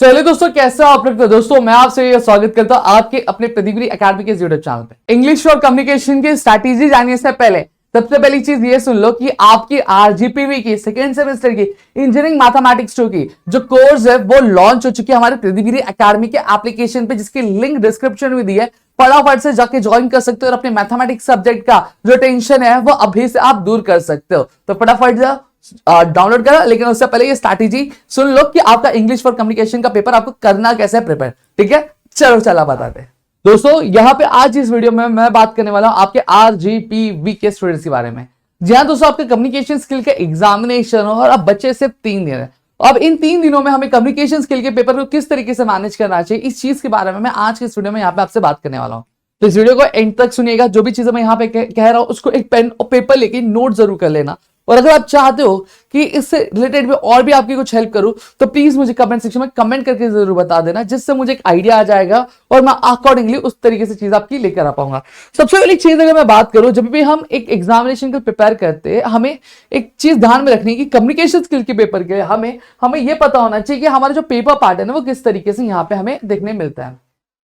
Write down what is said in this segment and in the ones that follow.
चलिए दोस्तों, कैसे हो आप लोग। तो दोस्तों मैं आपसे ये स्वागत करता हूं आपके अपने प्रतिगिरी एकेडमी के यूट्यूब चैनल पे। इंग्लिश और कम्युनिकेशन की स्ट्रैटेजी जानने से पहले सबसे पहली चीज ये सुन लो कि आपकी आरजीपीवी की सेकेंड सेमेस्टर की इंजीनियरिंग मैथमेटिक्स 2 की जो कोर्स है वो लॉन्च हो चुकी है हमारे प्रतिगिरी एकेडमी के एप्लीकेशन पे, जिसकी लिंक डिस्क्रिप्शन में दी है। फटाफट से जाके ज्वाइन कर सकते हो और अपने मैथमेटिक्स सब्जेक्ट का जो टेंशन है वो अभी से आप दूर कर सकते हो। तो फटाफट डाउनलोड करा। लेकिन उससे पहले ये स्ट्रैटेजी सुन लो कि आपका इंग्लिश फॉर कम्युनिकेशन का पेपर आपको करना कैसे है प्रिपेयर। ठीक है, चला बताते हैं दोस्तों। यहां पे आज इस वीडियो में मैं बात करने वाला हूं आपके आरजीपीवी के स्टूडेंट्स के बारे में। जी हाँ दोस्तों, आपके कम्युनिकेशन स्किल के एग्जामिनेशन और अब बच्चे सिर्फ 3 दिन है। अब इन 3 दिनों में हमें कम्युनिकेशन स्किल के पेपर को किस तरीके से मैनेज करना चाहिए, इस चीज के बारे में मैं आज के इस वीडियो में यहाँ पे आपसे बात करने वाला हूँ। तो इस वीडियो को एंड तक सुनिएगा। जो भी चीजें मैं यहाँ पे कह रहा हूं उसको एक पेन और पेपर लेके नोट जरूर कर लेना। और अगर आप चाहते हो कि इससे रिलेटेड भी और भी आपकी कुछ हेल्प करूं तो प्लीज मुझे कमेंट सेक्शन में कमेंट करके जरूर बता देना, जिससे मुझे एक आइडिया आ जाएगा और मैं अकॉर्डिंगली उस तरीके से चीज आपकी लेकर आ पाऊंगा। सबसे पहली चीज अगर मैं बात करूं, जब भी हम एक एग्जामिनेशन को प्रिपेयर करते हैं हमें एक चीज ध्यान में रखनी है कि कम्युनिकेशन स्किल के पेपर के हमें यह पता होना चाहिए कि हमारा जो पेपर पार्ट है ना वो किस तरीके से यहाँ पे हमें देखने मिलता है।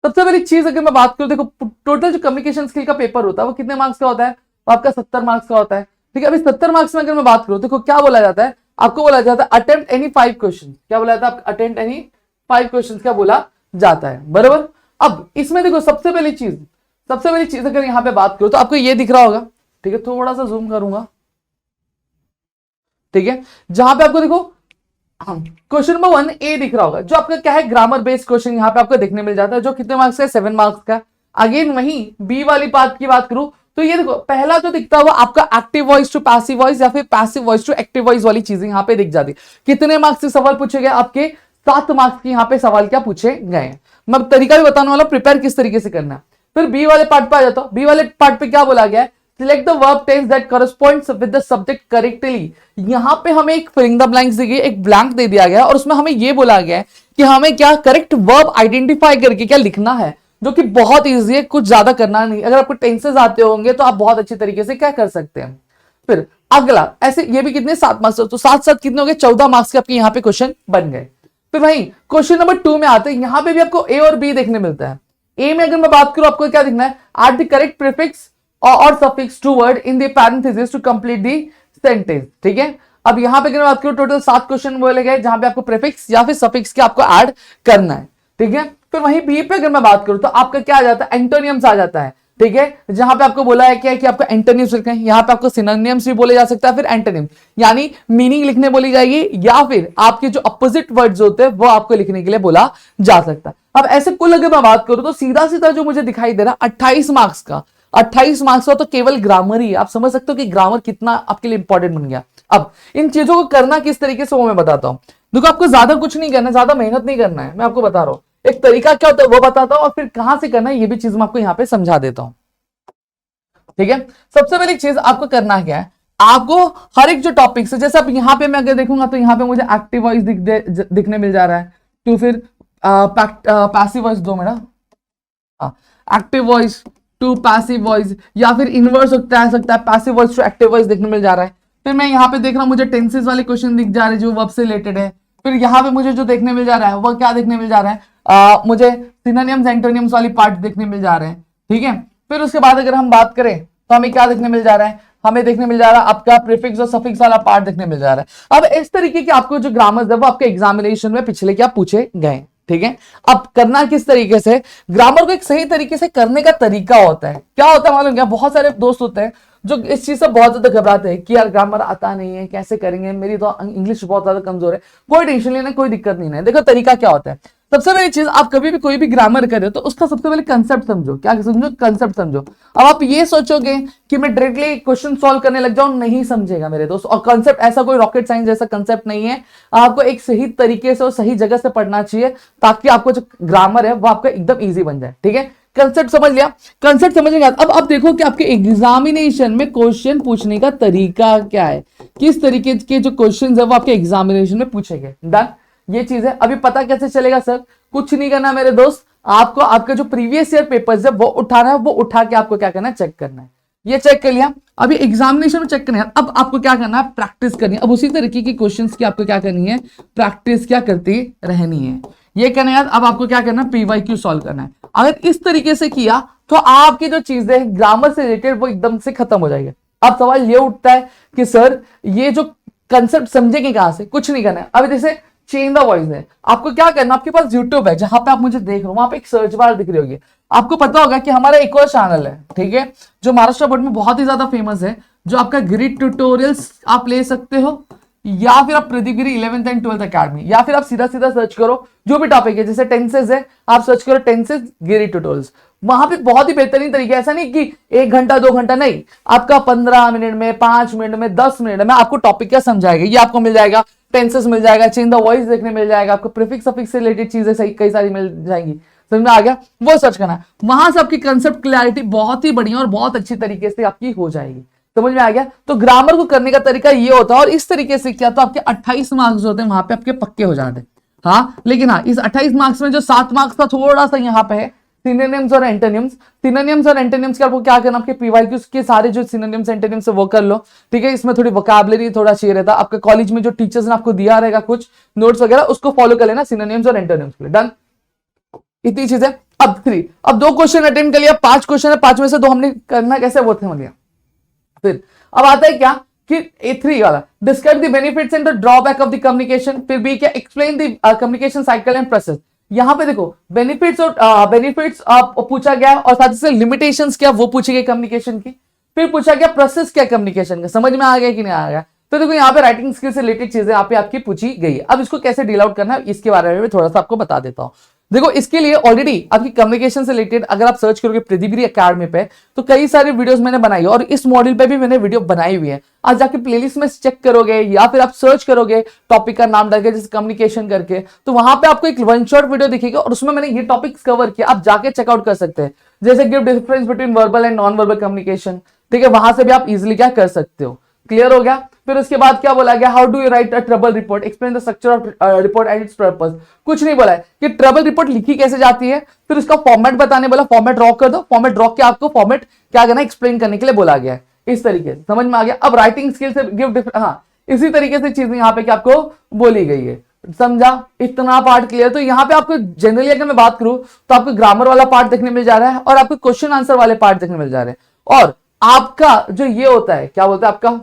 सबसे पहली चीज अगर मैं बात करूं, देखो टोटल जो कम्युनिकेशन स्किल का पेपर होता है वो कितने मार्क्स का होता है? आपका 70 मार्क्स का होता है। ठीक है, अभी 70 मार्क्स में अगर मैं बात करूं, देखो क्या बोला जाता है, आपको बोला जाता है अटेम्प्ट एनी 5 क्वेश्चन। क्या बोला जाता है? अटेम्प्ट एनी 5 क्वेश्चन क्या बोला जाता है, बराबर। अब इसमें देखो सबसे पहली चीज अगर यहां पे बात करूं तो आपको ये दिख रहा होगा। ठीक है, थोड़ा सा जूम करूंगा। ठीक है, जहां पे आपको देखो क्वेश्चन नंबर 1 ए दिख रहा होगा, जो आपका क्या है ग्रामर बेस्ड क्वेश्चन यहाँ पे आपको देखने मिल जाता है, जो कितने मार्क्स का? 7 मार्क्स का। अगेन वहीं बी वाली पार्ट की बात करूं तो ये देखो पहला जो दिखता है वो आपका active voice to passive voice या फिर passive voice to active voice वाली चीजें यहाँ पे दिख जाती है। कितने मार्क्स के सवाल पूछे गए? आपके 7 मार्क्स के यहाँ पे सवाल क्या पूछे गए। मैं तरीका भी बताने वाला प्रिपेयर किस तरीके से करना है। फिर बी वाले पार्ट पे आ जाता हूं। बी वाले पार्ट पे क्या बोला गया है? Select the verb tense that corresponds with the subject correctly. यहां पे हमें एक फिलिंग द ब्लैंक्स दी गई, एक ब्लैंक दे दिया गया और उसमें हमें यह बोला गया है कि हमें क्या करेक्ट वर्ब आइडेंटिफाई करके क्या लिखना है, जो कि बहुत इजी है, कुछ ज्यादा करना नहीं। अगर आपको टेंसेस आते होंगे तो आप बहुत अच्छी तरीके से क्या कर सकते हैं। फिर अगला ऐसे ये भी कितने 7 मार्क्स, तो 7 कितने हो गए? 14 मार्क्स के आपके यहाँ पे क्वेश्चन बन गए। फिर वहीं क्वेश्चन नंबर 2 में आते हैं, यहां पे भी आपको ए और बी देखने मिलता है। ए में अगर मैं बात करूं आपको क्या दिखना है? एड द करेक्ट प्रीफिक्स और suffix to word in the parenthesis to complete the sentence. ठीक है, अब यहां पे अगर मैं बात करूं टोटल 7 क्वेश्चन बोले गए जहां पे आपको प्रीफिक्स या फिर सफिक्स के आपको ऐड करना है। ठीक है, फिर वहीं बी पे अगर मैं बात करूं तो आपका क्या आ जाता है? एंटोनियम्स आ जाता है। ठीक है, जहां पे आपको बोला है क्या कि आपको एंटोनिम्स लिखना है, यहां पे आपको सिनोनिम्स भी बोले जा सकता है, फिर एंटोनिम यानी मीनिंग लिखने बोली जाएगी, या फिर आपके जो अपोजिट वर्ड्स होते हैं वो आपको लिखने के लिए बोला जा सकता है। अब ऐसे कुल अगर मैं बात करूं तो सीधा सीधा जो मुझे दिखाई दे रहा 28 मार्क्स का, 28 मार्क्स का तो केवल ग्रामर ही है। आप समझ सकते हो कि ग्रामर कितना आपके लिए इंपॉर्टेंट बन गया। अब इन चीजों को करना किस तरीके से वो मैं बताता हूं। देखो आपको ज्यादा कुछ नहीं करना है, ज्यादा मेहनत नहीं करना है, मैं आपको बता रहा हूं। एक तरीका क्या होता है वो बताता हूं और फिर कहां से करना है ये भी चीज मैं आपको यहां पे समझा देता हूं। ठीक है, सबसे पहली चीज आपको करना क्या है, आपको हर एक जो टॉपिक से, जैसे अब यहां पे मैं अगर देखूंगा तो यहां पे मुझे एक्टिव वॉइस दिखने मिल जा रहा है, तो फिर पैसिव वॉइस दो मेरा, active voice to passive voice या फिर इनवर्स सकता है passive voice to active voice देखने मिल जा रहा है। फिर मैं यहाँ पे देख रहा हूँ मुझे टेंसेस वाले क्वेश्चन दिख जा रहे हैं जो वर्ब से रिलेटेड है। फिर यहाँ पे मुझे जो देखने मिल जा रहा है वो क्या देखने मिल जा रहा है, मुझे सिनोनिम्स एंटोनिम्स वाली पार्ट देखने मिल जा रहे हैं। ठीक है, फिर उसके बाद अगर हम बात करें तो हमें क्या देखने मिल जा रहा है? हमें देखने मिल जा रहा है आपका प्रीफिक्स और सफिक्स वाला पार्ट देखने मिल जा रहा है। अब इस तरीके के आपको जो ग्रामर है वो आपके एग्जामिनेशन में पिछले क्या पूछे गए। ठीक है, अब करना किस तरीके से, ग्रामर को एक सही तरीके से करने का तरीका होता है। क्या होता है मालूम क्या? बहुत सारे दोस्त होते हैं जो इस चीज से बहुत ज्यादा घबराते हैं कि यार ग्रामर आता नहीं है, कैसे करेंगे, मेरी तो इंग्लिश बहुत ज्यादा कमजोर है। कोई टेंशन लेना, कोई दिक्कत नहीं है। देखो तरीका क्या होता है, सबसे पहली चीज आप कभी भी कोई भी ग्रामर कर रहे हो तो उसका सबसे पहले कंसेप्ट समझो। क्या समझो? कंसेप्ट समझो। अब आप ये सोचोगे कि मैं डायरेक्टली क्वेश्चन सॉल्व करने लग जाऊं, नहीं समझेगा मेरे दोस्त। और कंसेप्ट ऐसा कोई रॉकेट साइंस जैसा कंसेप्ट नहीं है, आपको एक सही तरीके से और सही जगह से पढ़ना चाहिए ताकि आपको जो ग्रामर है वो आपका एकदम ईजी बन जाए। ठीक है, कंसेप्ट समझ लिया, कंसेप्ट समझ गया। अब आप देखो कि आपके एग्जामिनेशन में क्वेश्चन पूछने का तरीका क्या है, किस तरीके के जो क्वेश्चन है वो आपके एग्जामिनेशन में पूछेंगे। डन, ये चीज है। अभी पता कैसे चलेगा सर? कुछ नहीं करना मेरे दोस्त, आपको आपके जो प्रीवियस ईयर पेपर्स है वो उठाना है, वो उठा के आपको क्या करना है? चेक करना है। ये चेक कर लिया, अभी एग्जामिनेशन में चेक करना है। अब आपको क्या करना है? प्रैक्टिस करनी है। अब उसी तरीके की क्वेश्चंस की आपको क्या करनी है? प्रैक्टिस क्या करती रहनी है। ये करने के बाद अब आपको क्या करना है, पीवाईक्यू सॉल्व करना है। अगर इस तरीके से किया तो आपकी जो चीजें ग्रामर से रिलेटेड वो एकदम से खत्म हो जाएगी। अब सवाल ये उठता है कि सर ये जो कंसेप्ट समझेंगे कहां से, कुछ नहीं करना है। अब जैसे चेंज द वॉइस है, आपको क्या करना, आपके पास यूट्यूब है जहां पे आप मुझे देख रहे हो, वहां पे एक सर्च बार दिख रही होगी। आपको पता होगा कि हमारा एक और चैनल है, ठीक है, जो महाराष्ट्र बोर्ड में बहुत ही ज्यादा फेमस है, जो आपका ग्रिड ट्यूटोरियल्स आप ले सकते हो, या फिर आप प्रदीप गिरी 11th एंड 12th अकेडमी, या फिर आप सीधा सीधा सर्च करो जो भी टॉपिक है, जैसे टेंसेज है, आप सर्च करो टेंसेज गिरी ट्यूटोरियल्स। वहां पे बहुत ही बेहतरीन तरीके, ऐसा नहीं कि 1 घंटा 2 घंटा, नहीं, आपका 15 मिनट में, 5 मिनट में, 10 मिनट में आपको टॉपिक क्या समझाएगा। ये आपको मिल जाएगा, टेंसेस मिल जाएगा, चेंज द वॉइस देखने मिल जाएगा, आपको प्रीफिक्स सफिक्स से रिलेटेड चीजें सही कई सारी मिल जाएंगी। समझ में आ गया, वो सर्च करना है, वहां से आपकी कंसेप्ट क्लैरिटी बहुत ही बढ़िया और बहुत अच्छी तरीके से आपकी हो जाएगी। समझ में आ गया। तो ग्रामर को करने का तरीका ये होता है, और इस तरीके से किया तो आपके 28 मार्क्स होते हैं वहां पे आपके पक्के हो जाते हैं। हाँ, लेकिन हाँ, इस 28 मार्क्स में जो 7 मार्क्स का थोड़ा सा यहाँ पे है सिनोनिम्स और एंटोनिम्स। सिनोनिम्स और एंटोनिम्स के आपको क्या करना, आपके पीवाईक्यूज के सारे जो सिनोनिम्स एंटोनिम्स है वो कर लो, ठीक है। इसमें थोड़ी वोकैबुलरी थोड़ा चाहिए रहता है, आपके कॉलेज में जो टीचर्स ने आपको दिया रहेगा कुछ नोट्स वगैरह, उसको फॉलो कर लेना सिनोनिम्स और एंटोनिम्स के लिए। डन, इतनी चीजें। अब 3, अब 2 क्वेश्चन अटेंड कर लिया, 5 क्वेश्चन है, 5 में से 2 हमने करना कैसे वो समझ लिया। फिर अब आता है क्या कि A3 वाला, describe the benefits and the drawback of the communication. फिर B क्या, explain the communication cycle and process. यहां पे देखो बेनिफिट्स और बेनिफिट्स पूछा गया, और साथ ही साथ लिमिटेशंस क्या वो पूछी गई कम्युनिकेशन की। फिर पूछा गया प्रोसेस क्या कम्युनिकेशन का, समझ में आ गया कि नहीं आ गया। तो देखो यहाँ पे राइटिंग स्किल से रिलेटेड चीजें यहाँ पे आपकी पूछी गई है। अब इसको कैसे डील आउट करना है इसके बारे में थोड़ा सा आपको बता देता हूं। देखो, इसके लिए ऑलरेडी आपकी कम्युनिकेशन से रिलेटेड अगर आप सर्च करोगे प्रदीप गिरी अकेडमी पे, तो कई सारी वीडियोस मैंने बनाई है, और इस मॉड्यूल पे भी मैंने वीडियो बनाई हुई है। आज जाके प्लेलिस्ट में चेक करोगे, या फिर आप सर्च करोगे टॉपिक का नाम डाल के जैसे कम्युनिकेशन करके, तो वहां पे आपको एक 1 शॉट वीडियो दिखेगा, और उसमें मैंने ये टॉपिक्स कवर किया, आप जाके चेकआउट कर सकते हैं। जैसे give difference between verbal and non verbal communication, ठीक है, वहां से भी आप इजिली क्या कर सकते हो। क्लियर हो गया। फिर उसके बाद क्या बोला गया, how do you right a trouble report, explain the structure of report and it's purpose. कुछ नहीं बोला है कि ट्रबल रिपोर्ट लिखी कैसे जाती है, फिर उसका फॉर्मेट बताने बोला, फॉर्मेट ड्रॉ कर दो, फॉर्मेट ड्रॉ के आपको फॉर्मेट क्या करना एक्सप्लेन करने के लिए बोला गया है। इस तरीके से समझ में आ गया। अब राइटिंग स्किल से गिव हाँ, इसी तरीके से चीजें यहाँ पे क्या आपको बोली गई है। समझा, इतना पार्ट क्लियर। तो यहाँ पे आपको जनरली अगर मैं बात करूं तो आपको ग्रामर वाला पार्ट देखने मिल जा रहा है, और आपको क्वेश्चन आंसर वाले पार्ट देखने मिल जा रहे हैं। और आपका जो ये होता है, क्या बोलते हैं आपका,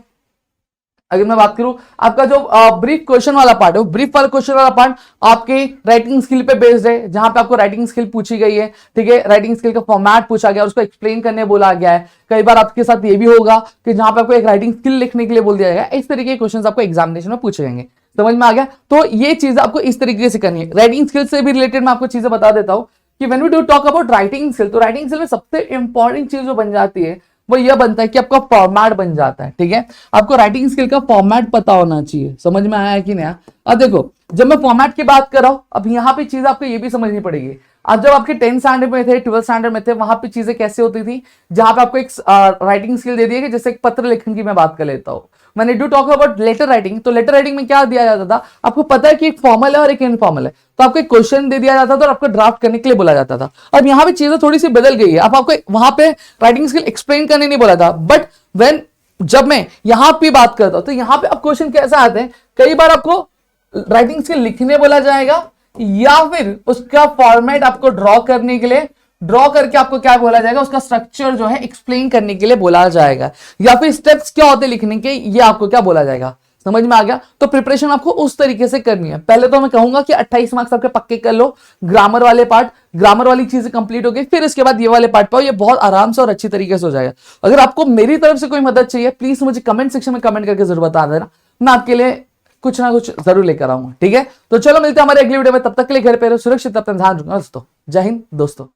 अगर मैं बात करूं आपका जो ब्रीफ क्वेश्चन वाला पार्ट है, ब्रीफ वाला क्वेश्चन वाला पार्ट आपके राइटिंग स्किल पे बेस्ड है, जहां पे आपको राइटिंग स्किल पूछी गई है, ठीक है। राइटिंग स्किल का फॉर्मेट पूछा गया, उसको एक्सप्लेन करने बोला गया है। कई बार आपके साथ ये भी होगा कि जहां पे आपको एक राइटिंग स्किल लिखने के लिए बोल दिया जाएगा। इस तरीके के क्वेश्चन आपको एग्जामिनेशन में पूछे जाएंगे। समझ में आ गया। तो ये चीज आपको इस तरीके से करनी है। राइटिंग स्किल से भी रिलेटेड मैं आपको चीजें बता देता हूं कि when we do talk about writing skill, तो राइटिंग स्किल में सबसे इंपॉर्टेंट चीज जो बन जाती है वो यह बनता है कि आपका फॉर्मेट बन जाता है, ठीक है। आपको राइटिंग स्किल का फॉर्मेट पता होना चाहिए। समझ में आया है कि नहीं। अब देखो, जब मैं फॉर्मेट की बात कर रहा हूं, अब यहाँ पे चीज आपको ये भी समझनी पड़ेगी। आज जब आपके 10th स्टैंडर्ड में थे, 12th स्टैंडर्ड में थे, वहां पे चीजें कैसे होती थी, जहां पे आपको एक राइटिंग स्किल दे दी है, जैसे एक पत्र लेखन की मैं बात कर लेता हूं। मैंने do talk about letter writing, तो लेटर राइटिंग में क्या दिया जाता था, आपको पता है कि एक फॉर्मल है और एक इनफॉर्मल है, तो आपको एक क्वेश्चन दे दिया जाता था और आपको ड्राफ्ट करने के लिए बोला जाता था। अब यहाँ पे चीजें थोड़ी सी बदल गई है। अब आपको वहां पे राइटिंग स्किल एक्सप्लेन करने नहीं बोला था, बट जब मैं यहां पे बात करता हूं तो यहां पे अब क्वेश्चन कैसे आते हैं, कई बार आपको राइटिंग स्किल लिखने बोला जाएगा, या फिर उसका फॉर्मेट आपको ड्रॉ करने के लिए, ड्रॉ करके आपको क्या बोला जाएगा, उसका स्ट्रक्चर जो है एक्सप्लेन करने के लिए बोला जाएगा, या फिर स्टेप्स क्या होते लिखने के, ये आपको क्या बोला जाएगा। समझ में आ गया। तो प्रिपरेशन आपको उस तरीके से करनी है। पहले तो मैं कहूंगा कि 28 मार्क्स आपके पक्के कर लो, ग्रामर वाले पार्ट, ग्रामर वाली चीजें कंप्लीट हो गई, फिर इसके बाद ये वाले पार्ट पाओ, ये बहुत आराम से और अच्छी तरीके से हो जाएगा। अगर आपको मेरी तरफ से कोई मदद चाहिए, प्लीज मुझे कमेंट सेक्शन में कमेंट करके जरूर बता देना, मैं आपके लिए कुछ ना कुछ जरूर लेकर आऊंगा, ठीक है। तो चलो मिलते हैं हमारे अगली वीडियो में, तब तक के लिए घर पे रहो सुरक्षित, अपना ध्यान रखना दोस्तों। जय हिंद दोस्तों।